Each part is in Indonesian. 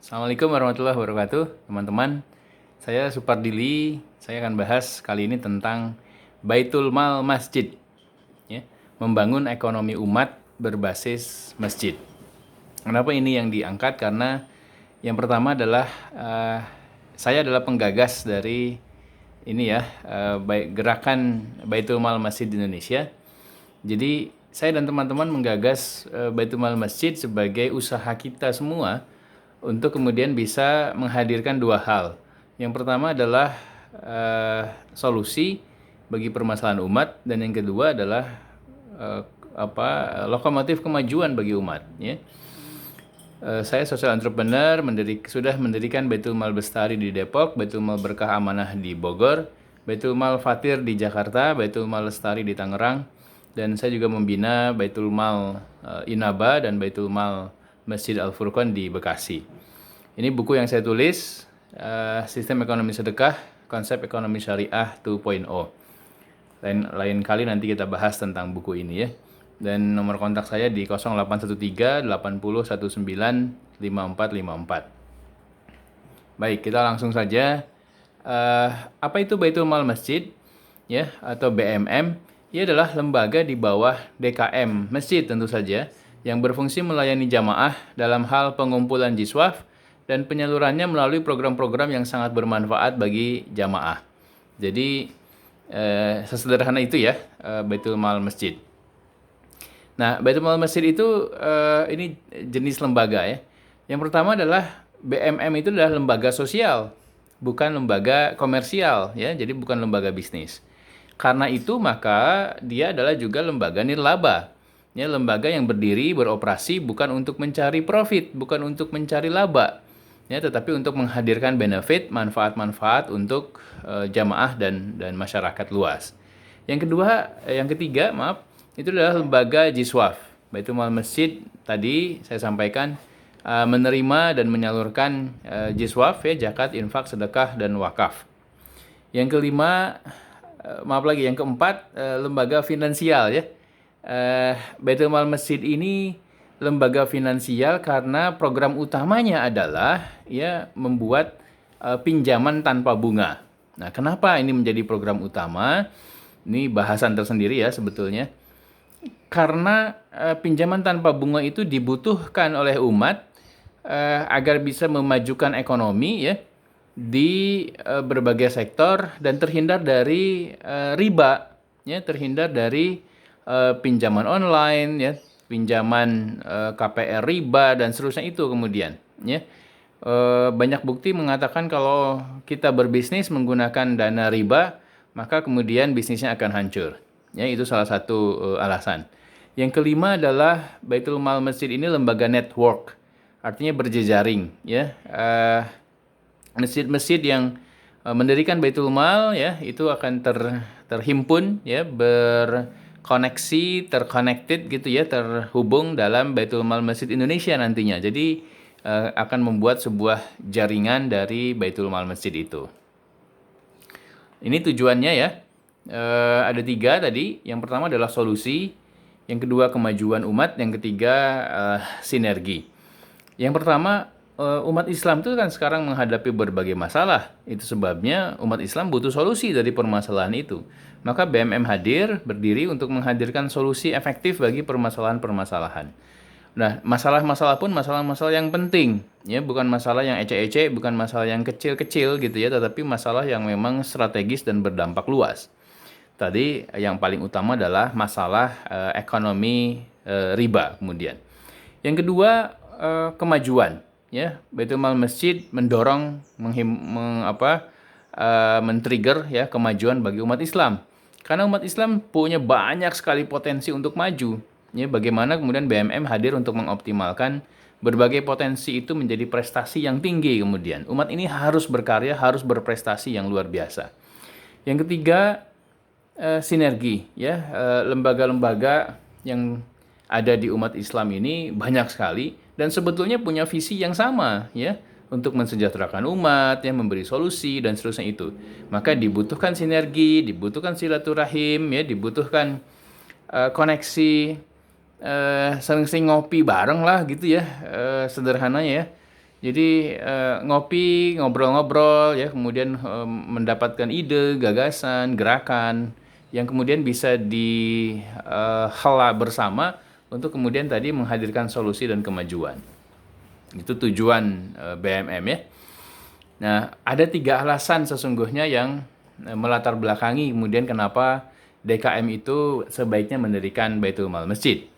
Assalamualaikum warahmatullahi wabarakatuh, teman-teman. Saya Supardili. Saya akan bahas kali ini tentang Baitul Mal Masjid, ya, membangun ekonomi umat berbasis masjid. Kenapa ini yang diangkat? Karena yang pertama adalah saya adalah penggagas dari ini ya, gerakan Baitul Mal Masjid di Indonesia. Jadi saya dan teman-teman menggagas Baitul Mal Masjid sebagai usaha kita semua untuk kemudian bisa menghadirkan dua hal. Yang pertama adalah solusi bagi permasalahan umat, dan yang kedua adalah eh, lokomotif kemajuan bagi umat. Ya. Saya social entrepreneur, sudah mendirikan Baitul Mal Bestari di Depok, Baitul Mal Berkah Amanah di Bogor, Baitul Mal Fatir di Jakarta, Baitul Mal Lestari di Tangerang, dan saya juga membina Baitul Mal Inaba dan Baitul Mal Masjid Al Furqon di Bekasi. Ini buku yang saya tulis, Sistem Ekonomi Sedekah, Konsep Ekonomi Syariah 2.0. Lain kali nanti kita bahas tentang buku ini ya. Dan nomor kontak saya di 0813 80 19 5454. Baik, kita langsung saja. Apa itu Baitul Mal Masjid, ya, atau BMM? Ia adalah lembaga di bawah DKM Masjid tentu saja, yang berfungsi melayani jamaah dalam hal pengumpulan jiswaf dan penyalurannya melalui program-program yang sangat bermanfaat bagi jamaah. Jadi sesederhana itu ya, Baitul Mal Masjid. Nah, Baitul Mal Masjid itu ini jenis lembaga ya. Yang pertama adalah BMM, itu adalah lembaga sosial, bukan lembaga komersial ya. Jadi bukan lembaga bisnis. Karena itu maka dia adalah juga lembaga nirlaba. Ya, lembaga yang berdiri beroperasi bukan untuk mencari profit, bukan untuk mencari laba. Ya, tetapi untuk menghadirkan benefit, manfaat-manfaat untuk jamaah dan masyarakat luas. Yang ketiga, maaf, itu adalah lembaga jiswaf. Baitul Mal Masjid tadi saya sampaikan menerima dan menyalurkan jiswaf ya, zakat, infak, sedekah dan wakaf. Yang kelima, yang keempat, lembaga finansial ya. Baitul Mal Masjid ini lembaga finansial karena program utamanya adalah ya membuat pinjaman tanpa bunga. Nah, kenapa ini menjadi program utama? Ini bahasan tersendiri ya sebetulnya. Karena pinjaman tanpa bunga itu dibutuhkan oleh umat agar bisa memajukan ekonomi ya di berbagai sektor dan terhindar dari riba ya, terhindar dari pinjaman online ya, pinjaman KPR riba dan seterusnya itu kemudian ya. Banyak bukti mengatakan kalau kita berbisnis menggunakan dana riba, maka kemudian bisnisnya akan hancur. Ya, itu salah satu alasan. Yang kelima adalah Baitul Mal Masjid ini lembaga network, artinya berjejaring. Ya, masjid-masjid yang mendirikan Baitul Mal ya itu akan terhimpun ya, berkoneksi, terconnected gitu ya, terhubung dalam Baitul Mal Masjid Indonesia nantinya. Jadi akan membuat sebuah jaringan dari Baitul Mal Masjid itu. Ini tujuannya ya. Ada tiga tadi. Yang pertama adalah solusi, yang kedua kemajuan umat, yang ketiga sinergi. Yang pertama, umat Islam itu kan sekarang menghadapi berbagai masalah. Itu sebabnya umat Islam butuh solusi dari permasalahan itu. Maka BMM hadir, berdiri untuk menghadirkan solusi efektif bagi permasalahan-permasalahan. Nah, masalah-masalah pun masalah-masalah yang penting, ya, bukan masalah yang ecek-ecek, bukan masalah yang kecil-kecil gitu ya, tetapi masalah yang memang strategis dan berdampak luas. Tadi yang paling utama adalah masalah ekonomi riba kemudian. Yang kedua, kemajuan, ya. Baitul Mal Masjid mendorong men-trigger ya kemajuan bagi umat Islam. Karena umat Islam punya banyak sekali potensi untuk maju. Ya, bagaimana kemudian BMM hadir untuk mengoptimalkan berbagai potensi itu menjadi prestasi yang tinggi kemudian. Umat ini harus berkarya, harus berprestasi yang luar biasa. Yang ketiga, sinergi ya, lembaga-lembaga yang ada di umat Islam ini banyak sekali dan sebetulnya punya visi yang sama ya, untuk mensejahterakan umat ya, memberi solusi dan seterusnya itu. Maka dibutuhkan sinergi, dibutuhkan silaturahim ya, dibutuhkan koneksi, sering-sering ngopi bareng lah gitu ya, sederhananya ya. Jadi ngopi, ngobrol-ngobrol ya, kemudian mendapatkan ide, gagasan, gerakan yang kemudian bisa dihela bersama untuk kemudian tadi menghadirkan solusi dan kemajuan. Itu tujuan BMM ya. Nah, ada 3 alasan sesungguhnya yang melatar belakangi kemudian kenapa DKM itu sebaiknya mendirikan Baitul Mal Masjid.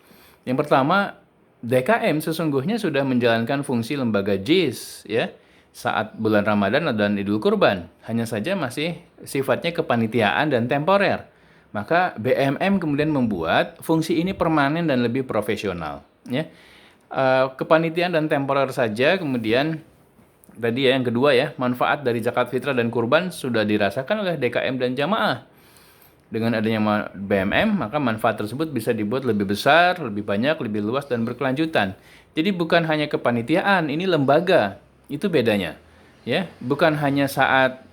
Yang pertama, DKM sesungguhnya sudah menjalankan fungsi lembaga JIS ya saat bulan Ramadan dan Idul Kurban. Hanya saja masih sifatnya kepanitiaan dan temporer. Maka BMM kemudian membuat fungsi ini permanen dan lebih profesional ya. Kepanitiaan dan temporer saja, kemudian tadi ya yang kedua ya, manfaat dari zakat fitrah dan kurban sudah dirasakan oleh DKM dan jamaah. Dengan adanya BMM, maka manfaat tersebut bisa dibuat lebih besar, lebih banyak, lebih luas, dan berkelanjutan. Jadi bukan hanya kepanitiaan, ini lembaga. Itu bedanya. Ya, bukan hanya saat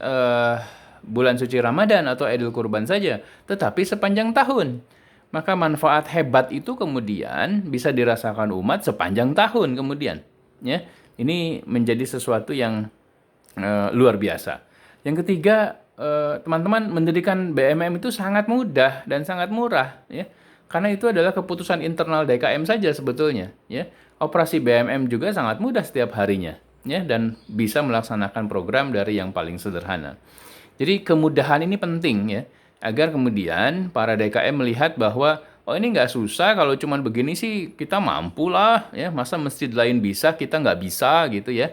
bulan suci Ramadan atau Idul Kurban saja, tetapi sepanjang tahun. Maka manfaat hebat itu kemudian bisa dirasakan umat sepanjang tahun kemudian. Ya, ini menjadi sesuatu yang luar biasa. Yang ketiga, teman-teman, mendirikan BMM itu sangat mudah dan sangat murah, ya. Karena itu adalah keputusan internal DKM saja sebetulnya, ya. Operasi BMM juga sangat mudah setiap harinya, ya, dan bisa melaksanakan program dari yang paling sederhana. Jadi kemudahan ini penting ya, agar kemudian para DKM melihat bahwa oh ini nggak susah, kalau cuman begini sih kita mampu lah ya, masa masjid lain bisa kita nggak bisa gitu ya.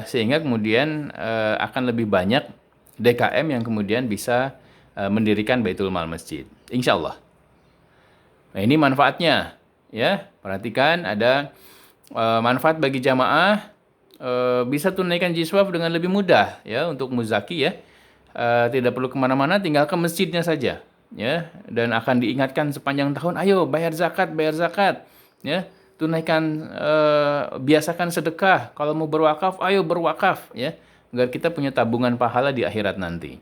Sehingga kemudian akan lebih banyak DKM yang kemudian bisa mendirikan Baitul Mal Masjid. Insya Allah. Nah ini manfaatnya ya, perhatikan ada manfaat bagi jamaah, bisa tunaikan jiswaf dengan lebih mudah ya untuk muzaki ya. Tidak perlu kemana-mana, tinggal ke masjidnya saja ya, dan akan diingatkan sepanjang tahun, ayo bayar zakat ya, tunaikan, biasakan sedekah, kalau mau berwakaf ayo berwakaf ya, agar kita punya tabungan pahala di akhirat nanti.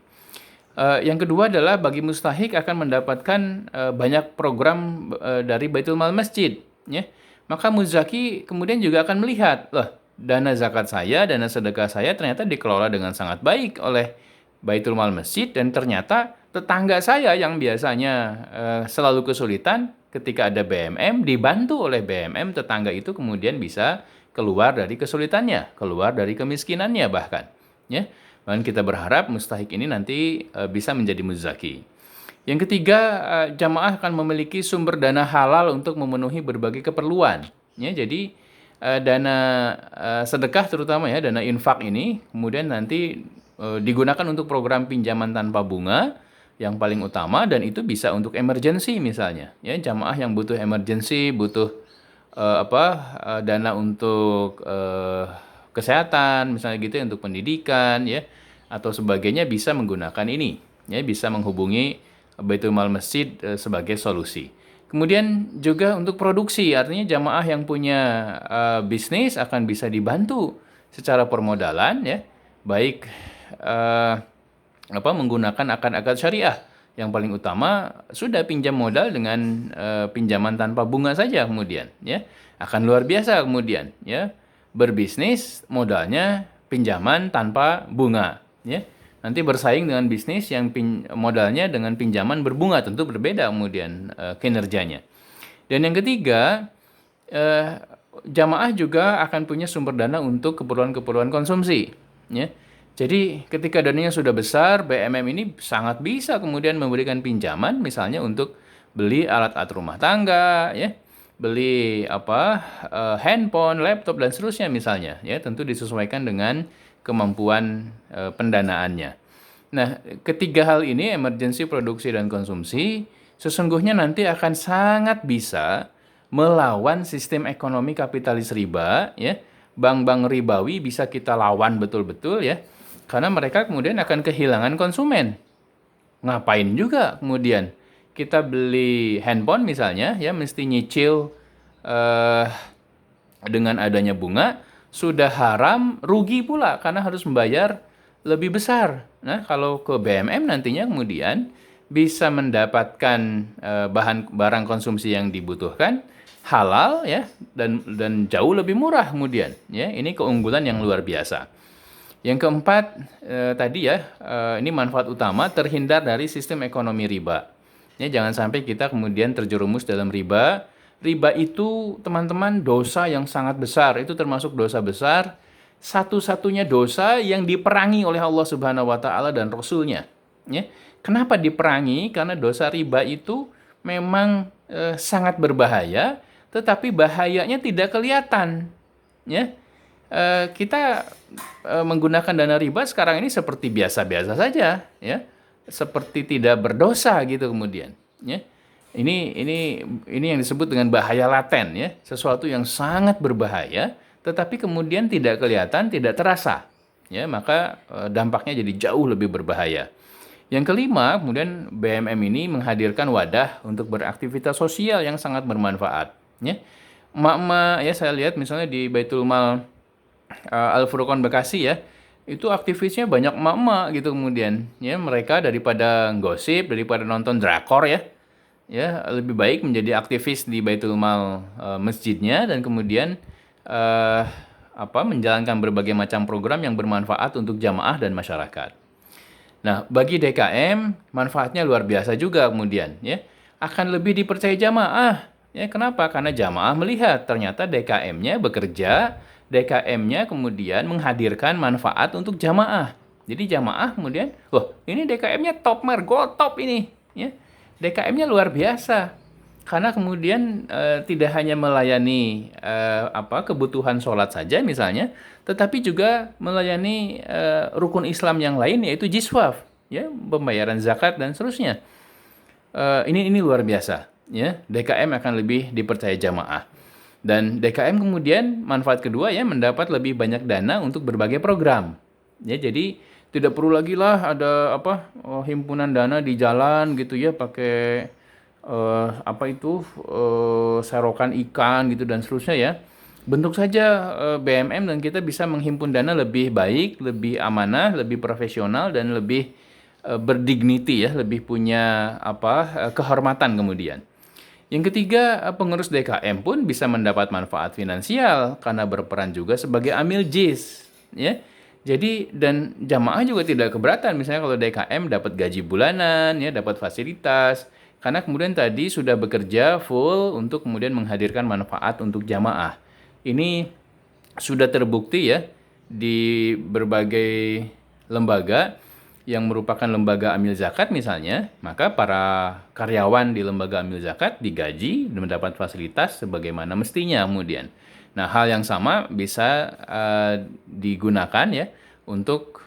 Yang kedua adalah bagi mustahik akan mendapatkan banyak program dari Baitul Mal Masjid ya. Maka muzaki kemudian juga akan melihat, loh, dana zakat saya, dana sedekah saya ternyata dikelola dengan sangat baik oleh Baitul Mal Masjid, dan ternyata tetangga saya yang biasanya selalu kesulitan, ketika ada BMM, dibantu oleh BMM, tetangga itu kemudian bisa keluar dari kesulitannya, keluar dari kemiskinannya bahkan. Ya, dan kita berharap mustahik ini nanti bisa menjadi muzaki. Yang ketiga, jamaah akan memiliki sumber dana halal untuk memenuhi berbagai keperluan. Ya, jadi dana sedekah terutama ya, dana infak ini kemudian nanti digunakan untuk program pinjaman tanpa bunga yang paling utama, dan itu bisa untuk emergency misalnya ya, jamaah yang butuh emergency, butuh dana untuk kesehatan misalnya gitu, untuk pendidikan ya atau sebagainya, bisa menggunakan ini ya, bisa menghubungi Baitul Mal Masjid sebagai solusi. Kemudian juga untuk produksi, artinya jamaah yang punya bisnis akan bisa dibantu secara permodalan ya, baik menggunakan akad-akad syariah. Yang paling utama sudah pinjam modal dengan pinjaman tanpa bunga saja, kemudian ya akan luar biasa kemudian ya, berbisnis modalnya pinjaman tanpa bunga ya, nanti bersaing dengan bisnis yang modalnya dengan pinjaman berbunga, tentu berbeda kemudian kinerjanya. Dan yang ketiga, jamaah juga akan punya sumber dana untuk keperluan-keperluan konsumsi ya. Jadi ketika dananya sudah besar, BMM ini sangat bisa kemudian memberikan pinjaman misalnya untuk beli alat-alat rumah tangga ya, beli handphone, laptop dan seterusnya misalnya ya, tentu disesuaikan dengan kemampuan pendanaannya. Nah, ketiga hal ini, emergensi, produksi dan konsumsi, sesungguhnya nanti akan sangat bisa melawan sistem ekonomi kapitalis riba ya. Bank-bank ribawi bisa kita lawan betul-betul ya. Karena mereka kemudian akan kehilangan konsumen. Ngapain juga kemudian kita beli handphone misalnya ya, mesti nyicil dengan adanya bunga, sudah haram, rugi pula karena harus membayar lebih besar. Nah, kalau ke BMM nantinya kemudian bisa mendapatkan barang konsumsi yang dibutuhkan halal ya, dan jauh lebih murah kemudian ya. Ini keunggulan yang luar biasa. Yang keempat tadi ya, ini manfaat utama, terhindar dari sistem ekonomi riba. Ya, jangan sampai kita kemudian terjerumus dalam riba. Riba itu teman-teman dosa yang sangat besar, itu termasuk dosa besar, satu-satunya dosa yang diperangi oleh Allah Subhanahu wa taala dan Rasul-Nya. Ya. Kenapa diperangi? Karena dosa riba itu memang sangat berbahaya, tetapi bahayanya tidak kelihatan. Ya. Kita menggunakan dana riba sekarang ini seperti biasa-biasa saja, ya, seperti tidak berdosa gitu kemudian, ya. Ini yang disebut dengan bahaya laten, ya, sesuatu yang sangat berbahaya, tetapi kemudian tidak kelihatan, tidak terasa, ya, maka dampaknya jadi jauh lebih berbahaya. Yang kelima, kemudian BMM ini menghadirkan wadah untuk beraktivitas sosial yang sangat bermanfaat, ya. Emak-emak ya, saya lihat misalnya di Baitul Mal Al-Furqon Bekasi ya, itu aktivisnya banyak emak-emak gitu kemudian. Ya, mereka daripada gosip, daripada nonton drakor ya lebih baik menjadi aktivis di Baitul Mal masjidnya dan kemudian eh, menjalankan berbagai macam program yang bermanfaat untuk jamaah dan masyarakat. Nah, bagi DKM manfaatnya luar biasa juga kemudian ya. Akan lebih dipercaya jamaah. Ya, kenapa? Karena jamaah melihat ternyata DKM-nya bekerja, DKM-nya kemudian menghadirkan manfaat untuk jamaah. Jadi jamaah kemudian, wah, ini DKM-nya top margo top ini, ya. DKM-nya luar biasa. Karena kemudian tidak hanya melayani kebutuhan sholat saja misalnya, tetapi juga melayani rukun Islam yang lain yaitu jiswaf, ya, pembayaran zakat dan seterusnya. Ini luar biasa, ya. DKM akan lebih dipercaya jamaah. Dan DKM kemudian manfaat kedua ya mendapat lebih banyak dana untuk berbagai program. Ya, jadi tidak perlu lagi lah ada himpunan dana di jalan gitu ya pakai serokan ikan gitu dan seterusnya ya. Bentuk saja BMM dan kita bisa menghimpun dana lebih baik, lebih amanah, lebih profesional dan lebih berdignity ya, lebih punya kehormatan kemudian. Yang ketiga, pengurus DKM pun bisa mendapat manfaat finansial karena berperan juga sebagai amil jis, ya. Jadi dan jamaah juga tidak keberatan misalnya kalau DKM dapat gaji bulanan, ya, dapat fasilitas karena kemudian tadi sudah bekerja full untuk kemudian menghadirkan manfaat untuk jamaah. Ini sudah terbukti ya di berbagai lembaga yang merupakan lembaga amil zakat misalnya, maka para karyawan di lembaga amil zakat digaji dan mendapat fasilitas sebagaimana mestinya kemudian. Nah, hal yang sama bisa digunakan ya untuk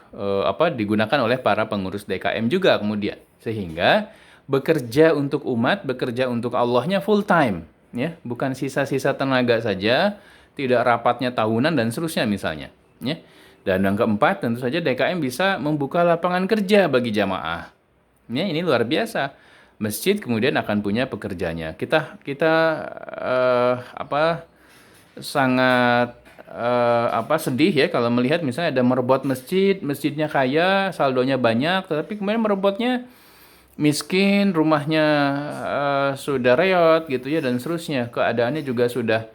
digunakan oleh para pengurus DKM juga kemudian. Sehingga bekerja untuk umat, bekerja untuk Allahnya full time, ya, bukan sisa-sisa tenaga saja, tidak rapatnya tahunan dan seterusnya misalnya, ya. Dan yang keempat, tentu saja DKM bisa membuka lapangan kerja bagi jamaah. Ya, ini luar biasa. Masjid kemudian akan punya pekerjanya. Kita sangat sedih ya kalau melihat misalnya ada merebot masjid, masjidnya kaya, saldonya banyak, tetapi kemudian merebotnya miskin, rumahnya sudah reot gitu ya dan seterusnya. Keadaannya juga sudah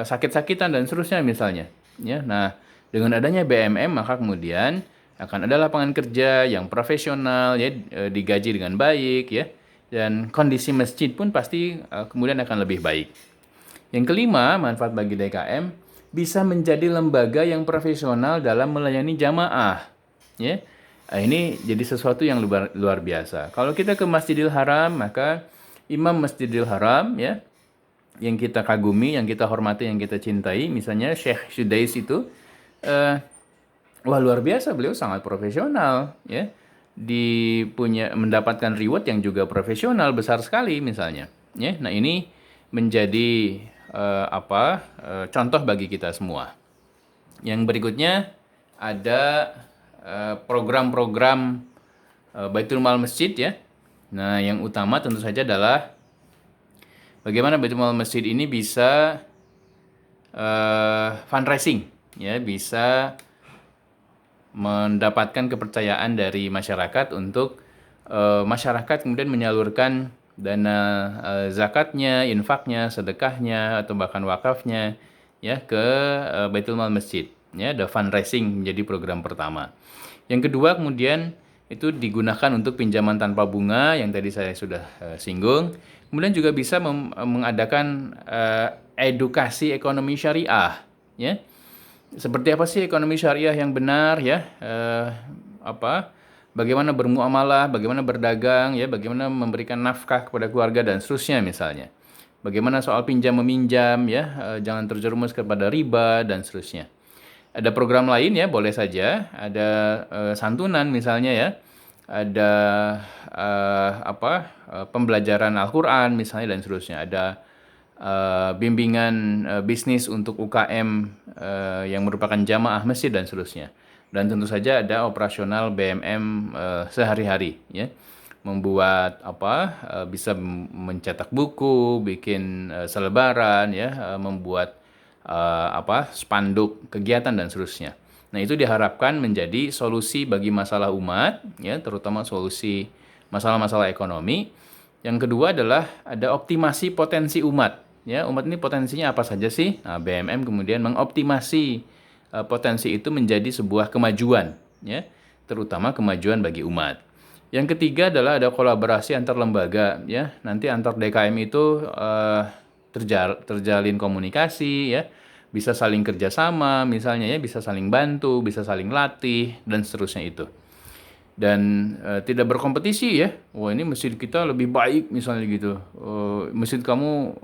sakit-sakitan dan seterusnya misalnya. Ya, nah dengan adanya BMM maka kemudian akan ada lapangan kerja yang profesional ya, digaji dengan baik ya, dan kondisi masjid pun pasti kemudian akan lebih baik. Yang kelima, manfaat bagi DKM bisa menjadi lembaga yang profesional dalam melayani jamaah. Ya, nah, ini jadi sesuatu yang luar biasa. Kalau kita ke Masjidil Haram, maka Imam Masjidil Haram ya, yang kita kagumi, yang kita hormati, yang kita cintai, misalnya Syekh Sudais itu, wah luar biasa, beliau sangat profesional, ya, mendapatkan reward yang juga profesional besar sekali misalnya, ya. Nah ini menjadi contoh bagi kita semua. Yang berikutnya ada program-program Baitul Mal Masjid ya. Nah yang utama tentu saja adalah bagaimana Baitul Mal Masjid ini bisa fundraising, ya, bisa mendapatkan kepercayaan dari masyarakat untuk masyarakat kemudian menyalurkan dana zakatnya, infaknya, sedekahnya atau bahkan wakafnya ya ke Baitul Mal Masjid. Ya, ada fundraising menjadi program pertama. Yang kedua kemudian itu digunakan untuk pinjaman tanpa bunga yang tadi saya sudah singgung. Kemudian juga bisa mengadakan edukasi ekonomi syariah, ya. Seperti apa sih ekonomi syariah yang benar, ya? Bagaimana bermuamalah, bagaimana berdagang, ya, bagaimana memberikan nafkah kepada keluarga dan seterusnya misalnya. Bagaimana soal pinjam meminjam, ya, jangan terjerumus kepada riba dan seterusnya. Ada program lain ya, boleh saja. Ada santunan misalnya ya. Ada pembelajaran Al-Qur'an misalnya dan seterusnya. Ada bimbingan bisnis untuk UKM yang merupakan jamaah masjid dan seterusnya. Dan tentu saja ada operasional BMM sehari-hari ya. Membuat bisa mencetak buku, bikin selebaran ya, membuat spanduk kegiatan dan seterusnya. Nah, itu diharapkan menjadi solusi bagi masalah umat ya, terutama solusi masalah-masalah ekonomi. Yang kedua adalah ada optimasi potensi umat. Ya, umat ini potensinya apa saja sih? Nah, BMM kemudian mengoptimasi potensi itu menjadi sebuah kemajuan ya, terutama kemajuan bagi umat. Yang ketiga adalah ada kolaborasi antar lembaga ya. Nanti antar DKM itu terjalin komunikasi ya, bisa saling kerjasama misalnya ya, bisa saling bantu, bisa saling latih dan seterusnya itu. Dan tidak berkompetisi ya. Wah, ini masjid kita lebih baik misalnya gitu. Masjid kamu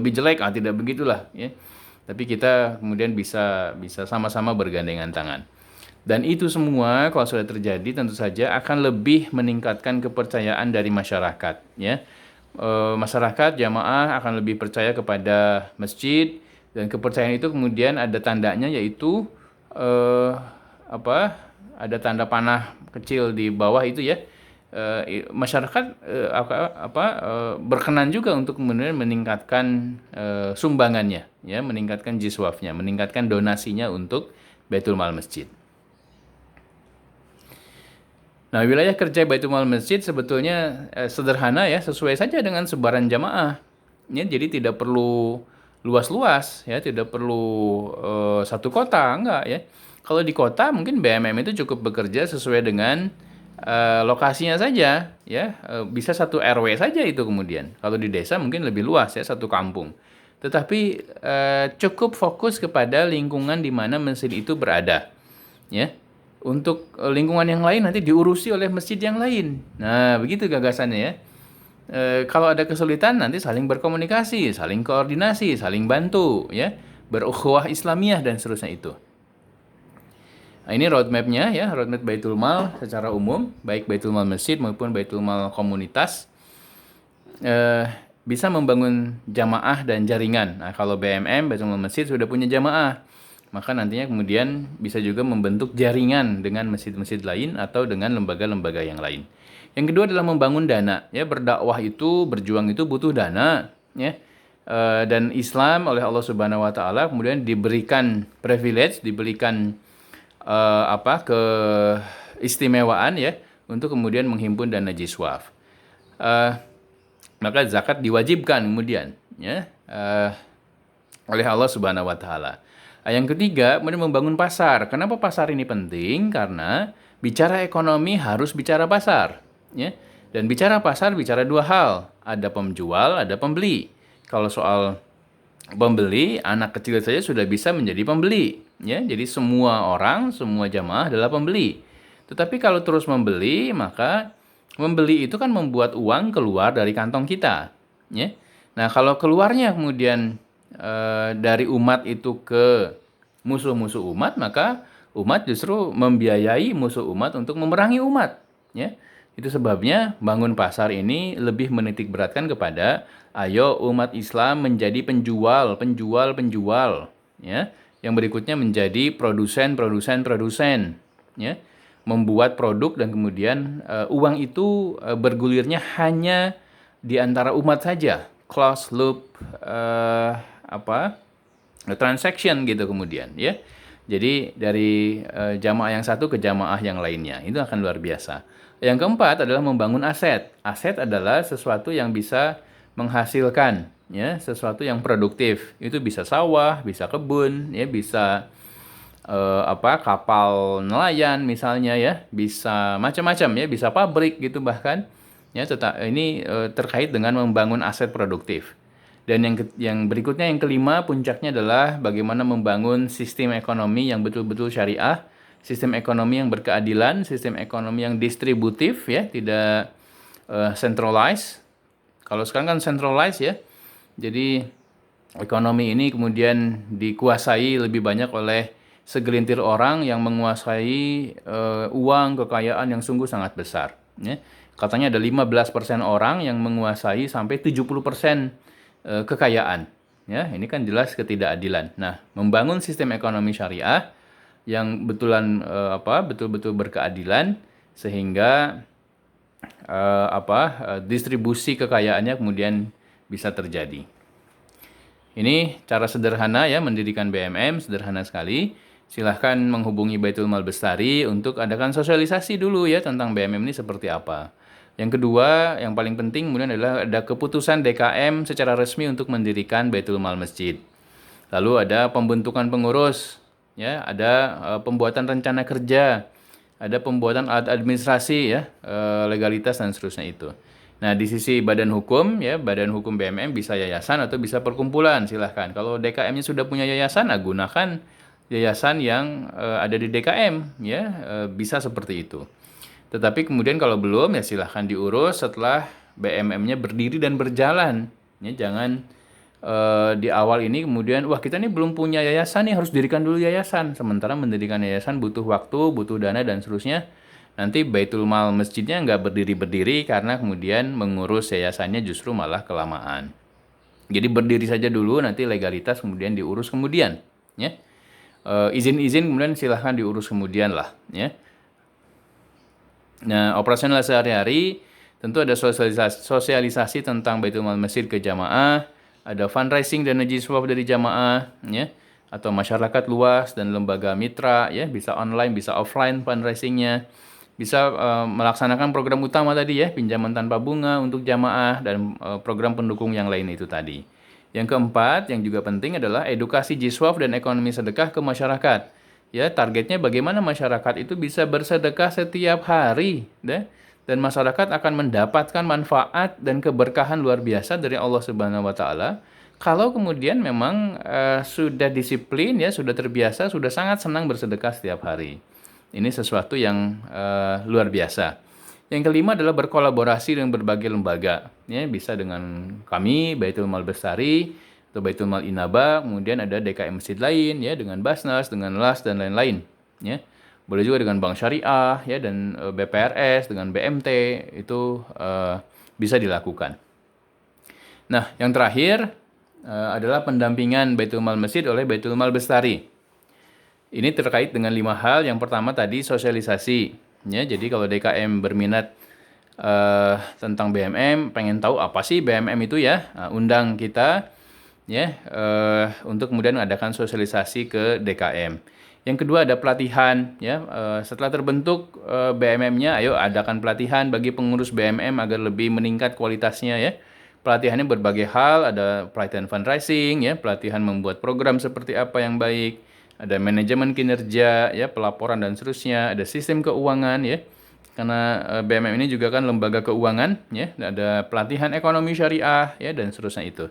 lebih jelek, tidak begitulah ya. Tapi kita kemudian bisa sama-sama bergandengan tangan. Dan itu semua kalau sudah terjadi tentu saja akan lebih meningkatkan kepercayaan dari masyarakat ya. Masyarakat jamaah akan lebih percaya kepada masjid, dan kepercayaan itu kemudian ada tandanya, yaitu ada tanda panah kecil di bawah itu ya. Masyarakat berkenan juga untuk kemudian meningkatkan sumbangannya ya, meningkatkan jiswafnya, meningkatkan donasinya untuk Baitul Mal Masjid. Nah, wilayah kerja Baitul Mal Masjid sebetulnya sederhana ya, sesuai saja dengan sebaran jamaah. Ya, jadi tidak perlu luas-luas ya, tidak perlu satu kota, enggak ya. Kalau di kota mungkin BMM itu cukup bekerja sesuai dengan lokasinya saja ya, bisa satu RW saja itu kemudian. Kalau di desa mungkin lebih luas ya, satu kampung. Tetapi cukup fokus kepada lingkungan di mana masjid itu berada ya. Untuk lingkungan yang lain nanti diurusi oleh masjid yang lain. Nah, begitu gagasannya ya. Kalau ada kesulitan nanti saling berkomunikasi, saling koordinasi, saling bantu ya, berukhuwah Islamiyah dan seterusnya itu. Nah, ini roadmap-nya ya, roadmap Baitul Mal secara umum, baik Baitul Mal Masjid maupun Baitul Mal komunitas. Bisa membangun jamaah dan jaringan. Nah, kalau BMM, Baitul Mal Masjid sudah punya jamaah, maka nantinya kemudian bisa juga membentuk jaringan dengan masjid-masjid lain atau dengan lembaga-lembaga yang lain. Yang kedua adalah membangun dana. Ya, berdakwah itu, berjuang itu butuh dana. Ya. Dan Islam oleh Allah Subhanahu Wa Taala kemudian diberikan privilege, diberikan keistimewaan ya, untuk kemudian menghimpun dana jiswaf. Maka zakat diwajibkan kemudian ya, oleh Allah Subhanahu Wa Taala. Yang ketiga, kemudian membangun pasar. Kenapa pasar ini penting? Karena bicara ekonomi harus bicara pasar. Ya. Dan bicara pasar bicara dua hal. Ada penjual, ada pembeli. Kalau soal pembeli, anak kecil saja sudah bisa menjadi pembeli. Ya. Jadi semua orang, semua jamaah adalah pembeli. Tetapi kalau terus membeli, maka membeli itu kan membuat uang keluar dari kantong kita. Ya. Nah, kalau keluarnya kemudian dari umat itu ke musuh-musuh umat, maka umat justru membiayai musuh umat untuk memerangi umat ya. Itu sebabnya bangun pasar ini lebih menitik beratkan kepada ayo umat Islam menjadi penjual ya. Yang berikutnya menjadi produsen ya, membuat produk dan kemudian uang itu bergulirnya hanya di antara umat saja, closed loop transaction gitu kemudian ya. Jadi dari jamaah yang satu ke jamaah yang lainnya itu akan luar biasa. Yang keempat adalah membangun aset. Aset adalah sesuatu yang bisa menghasilkan, ya, sesuatu yang produktif. Itu bisa sawah, bisa kebun, ya, bisa kapal nelayan misalnya, ya, bisa macam-macam, ya, bisa pabrik gitu bahkan, ya. Ini terkait dengan membangun aset produktif. Dan yang berikutnya, yang kelima, puncaknya adalah bagaimana membangun sistem ekonomi yang betul-betul syariah, sistem ekonomi yang berkeadilan, sistem ekonomi yang distributif, ya, tidak centralized. Kalau sekarang kan centralized, ya. Jadi ekonomi ini kemudian dikuasai lebih banyak oleh segelintir orang yang menguasai uang, kekayaan yang sungguh sangat besar, ya. Katanya ada 15% orang yang menguasai sampai 70% kekayaan. Ya, ini kan jelas ketidakadilan. Nah, membangun sistem ekonomi syariah yang betul-betul berkeadilan sehingga distribusi kekayaannya kemudian bisa terjadi. Ini cara sederhana, ya, mendirikan BMM, sederhana sekali. Silahkan menghubungi Baitul Mal Bestari untuk adakan sosialisasi dulu, ya, tentang BMM ini seperti apa. Yang kedua, yang paling penting kemudian adalah ada keputusan DKM secara resmi untuk mendirikan Baitul Mal Masjid. Lalu ada pembentukan pengurus, ya, ada pembuatan rencana kerja, ada pembuatan alat administrasi, ya, legalitas dan seterusnya itu. Nah, di sisi badan hukum, ya, badan hukum BMM bisa yayasan atau bisa perkumpulan, silahkan. Kalau DKM-nya sudah punya yayasan, gunakan yayasan yang ada di DKM, ya, bisa seperti itu. Tetapi kemudian kalau belum, ya silahkan diurus setelah BMM-nya berdiri dan berjalan. Ya, jangan di awal ini kemudian, wah, kita ini belum punya yayasan nih, harus dirikan dulu yayasan. Sementara mendirikan yayasan butuh waktu, butuh dana dan seterusnya. Nanti Baitul Mal masjidnya nggak berdiri-berdiri karena kemudian mengurus yayasannya justru malah kelamaan. Jadi berdiri saja dulu, nanti legalitas kemudian diurus kemudian, ya. Izin-izin kemudian silahkan diurus kemudian lah, ya. Nah, operasional sehari-hari tentu ada sosialisasi tentang Baitul Mal Masjid ke jamaah, ada fundraising dan energy swap dari jamaah, ya, atau masyarakat luas dan lembaga mitra, ya, bisa online, bisa offline fundraisingnya. Bisa melaksanakan program utama tadi, ya, pinjaman tanpa bunga untuk jamaah dan program pendukung yang lain itu tadi. Yang keempat, yang juga penting adalah edukasi jiswaf dan ekonomi sedekah ke masyarakat. Ya, targetnya bagaimana masyarakat itu bisa bersedekah setiap hari, ya, dan masyarakat akan mendapatkan manfaat dan keberkahan luar biasa dari Allah Subhanahu wa taala. Kalau kemudian memang sudah disiplin, ya, sudah terbiasa, sudah sangat senang bersedekah setiap hari. Ini sesuatu yang luar biasa. Yang kelima adalah berkolaborasi dengan berbagai lembaga. Ya, bisa dengan kami, Baitul Mal Bestari, atau Baitul Mal Inaba, kemudian ada DKM Masjid lain, ya, dengan Basnas, dengan LAS, dan lain-lain. Ya. Boleh juga dengan Bank Syariah, ya, dan BPRS, dengan BMT, itu bisa dilakukan. Nah, yang terakhir adalah pendampingan Baitul Mal Masjid oleh Baitul Mal Bestari. Ini terkait dengan 5 hal. Yang pertama tadi sosialisasi, ya. Jadi kalau DKM berminat tentang BMM, pengen tahu apa sih BMM itu, ya, undang kita, ya, untuk kemudian mengadakan sosialisasi ke DKM. Yang kedua ada pelatihan, ya. Setelah terbentuk BMM-nya, ayo adakan pelatihan bagi pengurus BMM agar lebih meningkat kualitasnya, ya. Pelatihannya berbagai hal, ada pelatihan fundraising, ya, pelatihan membuat program seperti apa yang baik, ada manajemen kinerja, ya, pelaporan dan seterusnya, ada sistem keuangan, ya, karena BMM ini juga kan lembaga keuangan, ya, ada pelatihan ekonomi syariah, ya, dan seterusnya itu.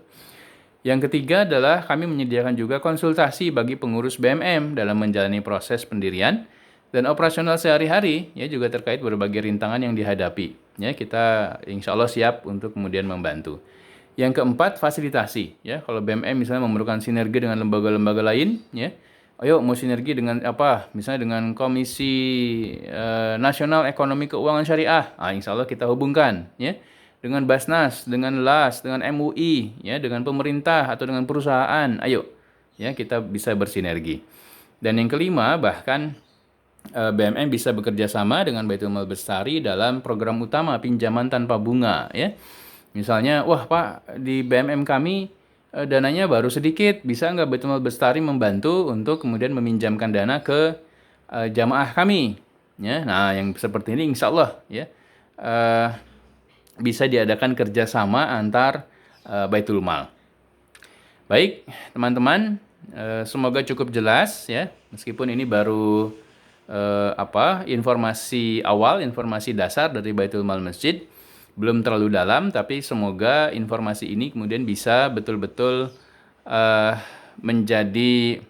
Yang ketiga adalah kami menyediakan juga konsultasi bagi pengurus BMM dalam menjalani proses pendirian dan operasional sehari-hari, ya, juga terkait berbagai rintangan yang dihadapi, ya. Kita insya Allah siap untuk kemudian membantu. Yang keempat, fasilitasi, ya. Kalau BMM misalnya memerlukan sinergi dengan lembaga-lembaga lain, ya, ayo mau sinergi dengan apa? Misalnya dengan Komisi Nasional Ekonomi Keuangan Syariah. Insya Allah kita hubungkan, ya. Dengan Basnas, dengan LAS, dengan MUI, ya, dengan pemerintah atau dengan perusahaan. Ayo, ya, kita bisa bersinergi. Dan yang kelima, bahkan BMM bisa bekerja sama dengan Baitul Mal Bestari dalam program utama pinjaman tanpa bunga, ya. Misalnya, wah Pak, di BMM kami dananya baru sedikit, bisa nggak Baitul Mal Bestari membantu untuk kemudian meminjamkan dana ke jamaah kami? ya. Nah, yang seperti ini insya Allah ya bisa diadakan kerjasama antar Baitul Mal. Baik, teman-teman, semoga cukup jelas ya. Meskipun ini baru informasi awal, informasi dasar dari Baitul Mal Masjid, belum terlalu dalam, tapi semoga informasi ini kemudian bisa betul-betul menjadi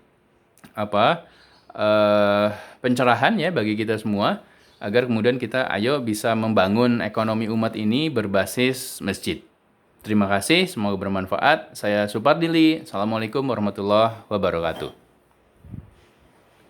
pencerahan ya bagi kita semua, agar kemudian kita bisa membangun ekonomi umat ini berbasis masjid. Terima kasih, semoga bermanfaat. Saya Supardili. Assalamualaikum warahmatullahi wabarakatuh.